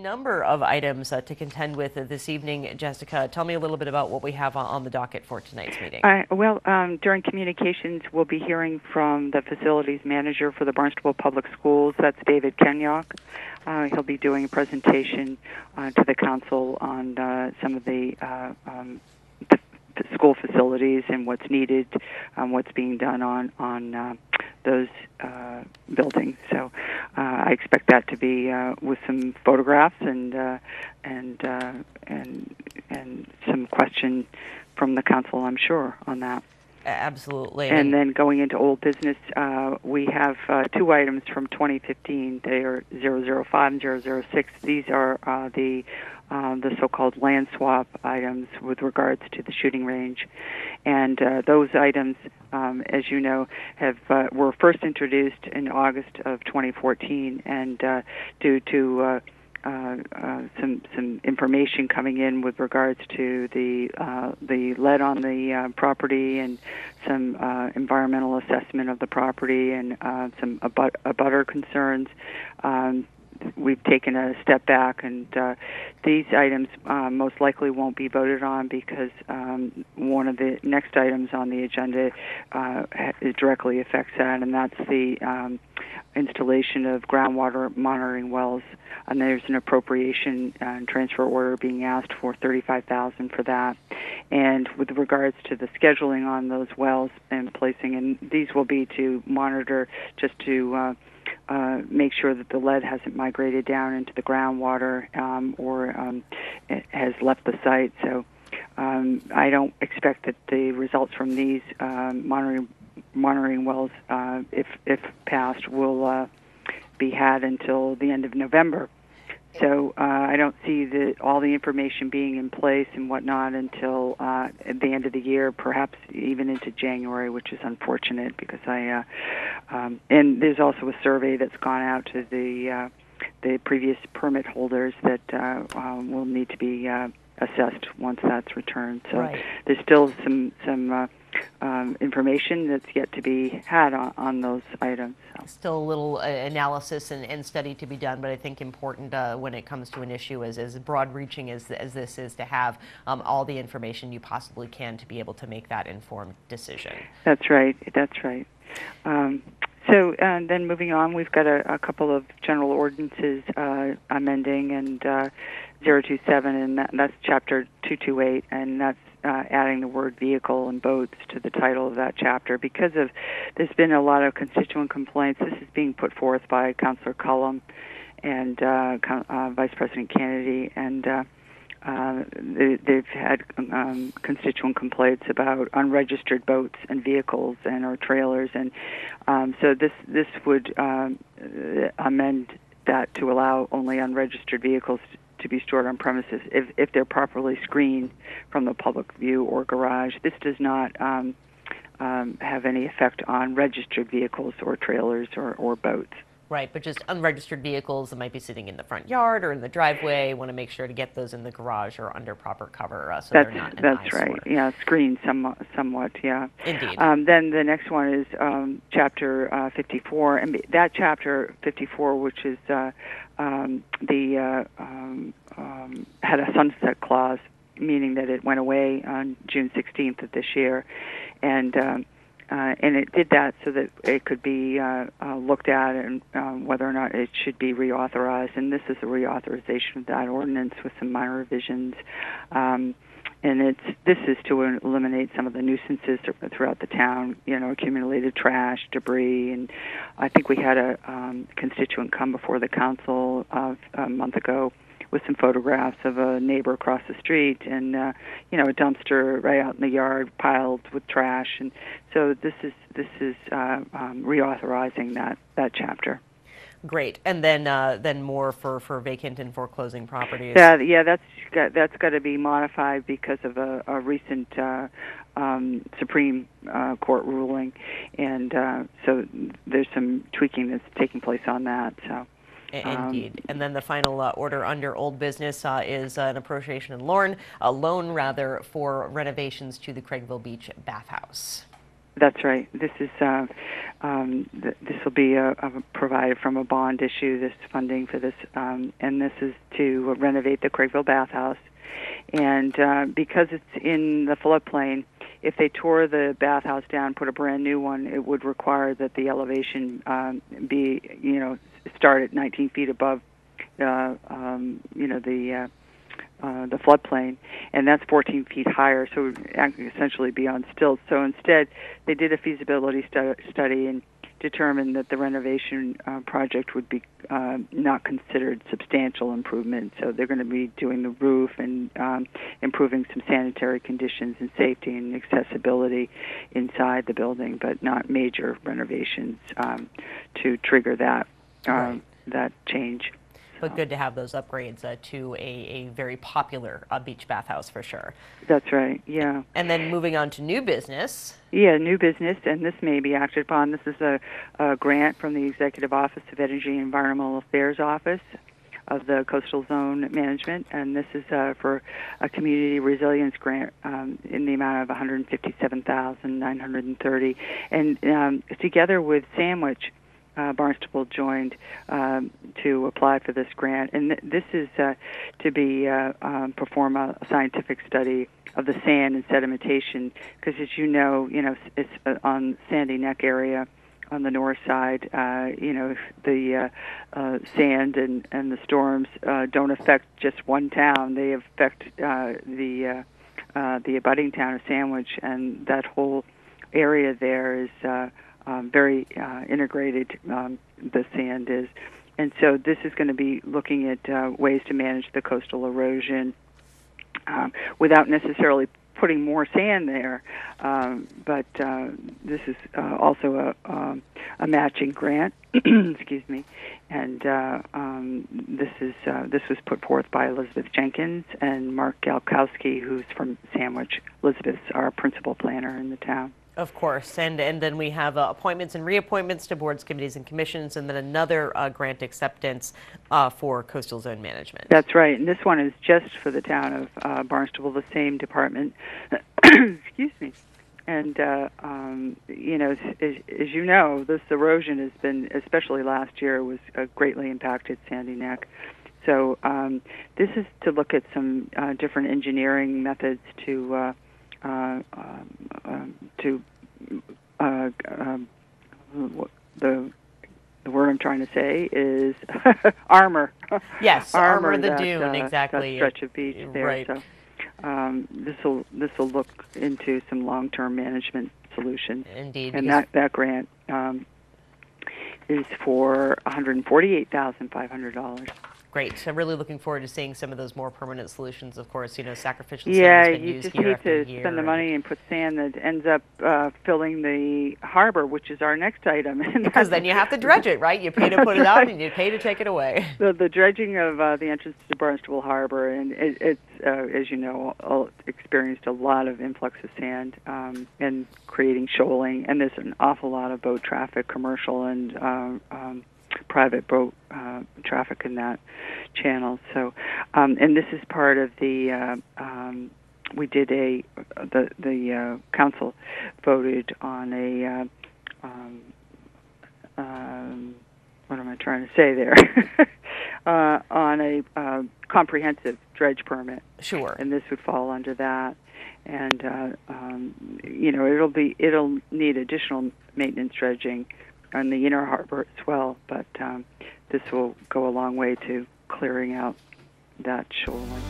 number of items to contend with this evening. Jessica, tell me a little bit about what we have on the docket for tonight's meeting. During communications, we'll be hearing from the facilities manager for the Barnstable Public Schools. That's David Kenyok. He'll be doing a presentation to the council on some of the school facilities and what's needed, what's being done on those buildings. So I expect that to be with some photographs and some question from the council, I'm sure, on that. Absolutely. And then going into old business, we have two items from 2015. They are 005 and 006. These are the so-called land swap items with regards to the shooting range. And those items, as you know, were first introduced in August of 2014, and due to some information coming in with regards to the lead on the property and some environmental assessment of the property and some abutter concerns. We've taken a step back, and these items most likely won't be voted on because one of the next items on the agenda directly affects that, and that's the installation of groundwater monitoring wells. And there's an appropriation and transfer order being asked for $35,000 for that. And with regards to the scheduling on those wells and placing, and these will be to monitor just to make sure that the lead hasn't migrated down into the groundwater or it has left the site. So I don't expect that the results from these monitoring wells, if passed, will be had until the end of November. So I don't see all the information being in place and whatnot until at the end of the year, perhaps even into January, which is unfortunate because and there's also a survey that's gone out to the previous permit holders that will need to be assessed once that's returned. So right. There's still some information that's yet to be had on those items. So. Still a little analysis and study to be done, but I think important when it comes to an issue as broad-reaching as this is to have all the information you possibly can to be able to make that informed decision. That's right. That's right. So then moving on, we've got a couple of general ordinances amending, and 027, and that's Chapter 228, and that's adding the word vehicle and boats to the title of that chapter because there's been a lot of constituent complaints. This is being put forth by Councillor Cullum and Vice President Kennedy, and they've had constituent complaints about unregistered boats and vehicles and or trailers, and so this would amend that to allow only unregistered vehicles to be stored on premises if they're properly screened from the public view or garage. This does not have any effect on registered vehicles or trailers or boats. Right, but just unregistered vehicles that might be sitting in the front yard or in the driveway, want to make sure to get those in the garage or under proper cover so they're not an eyesore. That's right, yeah, screened somewhat, yeah. Indeed. Then the next one is Chapter 54, and that Chapter 54, which is had a sunset clause, meaning that it went away on June 16th of this year, and it did that so that it could be looked at and whether or not it should be reauthorized. And this is a reauthorization of that ordinance with some minor revisions. And this is to eliminate some of the nuisances throughout the town, accumulated trash, debris. And I think we had a constituent come before the council a month ago with some photographs of a neighbor across the street and a dumpster right out in the yard piled with trash, and so this is reauthorizing that chapter. Great, and then more for vacant and foreclosing properties. That's got to be modified because of a recent Supreme Court ruling, and so there's some tweaking that's taking place on that. So. Indeed. And then the final order under old business is an appropriation and loan for renovations to the Craigville Beach bathhouse. That's right. This is this will be provided from a bond issue. This funding for this, and this is to renovate the Craigville bathhouse. And because it's in the floodplain, if they tore the bathhouse down, put a brand new one, it would require that the elevation be, start at 19 feet above, the floodplain, and that's 14 feet higher, so it would essentially be on stilts. So instead, they did a feasibility study and determined that the renovation project would be not considered substantial improvement. So they're going to be doing the roof and improving some sanitary conditions and safety and accessibility inside the building, but not major renovations to trigger that that change. But good to have those upgrades to a very popular beach bathhouse for sure. That's right, yeah. And then moving on to new business. Yeah, new business, and this may be acted upon. This is a grant from the Executive Office of Energy and Environmental Affairs Office of the Coastal Zone Management, and this is for a community resilience grant in the amount of $157,930. And together with Sandwich, Barnstable joined to apply for this grant, and this is to be perform a scientific study of the sand and sedimentation, because as you know, it's on Sandy Neck area on the north side. The sand and the storms don't affect just one town; they affect the abutting town of Sandwich, and that whole area there is very integrated, the sand is. And so this is going to be looking at ways to manage the coastal erosion without necessarily putting more sand there. But this is also a matching grant, excuse me. And this was put forth by Elizabeth Jenkins and Mark Galkowski, who's from Sandwich. Elizabeth's our principal planner in the town. Of course, and then we have appointments and reappointments to boards, committees, and commissions, and then another grant acceptance for coastal zone management. That's right, and this one is just for the town of Barnstable, the same department. Excuse me. And as you know, this erosion has been, especially last year, was greatly impacted Sandy Neck. So this is to look at some different engineering methods to the word I'm trying to say is armor. Yes, armor the that, dune, exactly. That stretch of beach there. Right. So this will look into some long-term management solutions. Indeed. And that grant is for $148,500. Great. So really looking forward to seeing some of those more permanent solutions. Of course, sacrificial sand has been you used just year need after to year. spend the money and put sand that ends up filling the harbor, which is our next item. Because then you have to dredge it, right? You pay to put it out, and you pay to take it away. The dredging of the entrance to Barnstable Harbor, and it's as you know, experienced a lot of influx of sand and creating shoaling, and there's an awful lot of boat traffic, commercial and private boat traffic in that channel. So, and this is part of the. We did the council voted on a. What am I trying to say there? On a comprehensive dredge permit. Sure. And this would fall under that. And it'll need additional maintenance dredging on the inner harbor as well, but this will go a long way to clearing out that shoreline.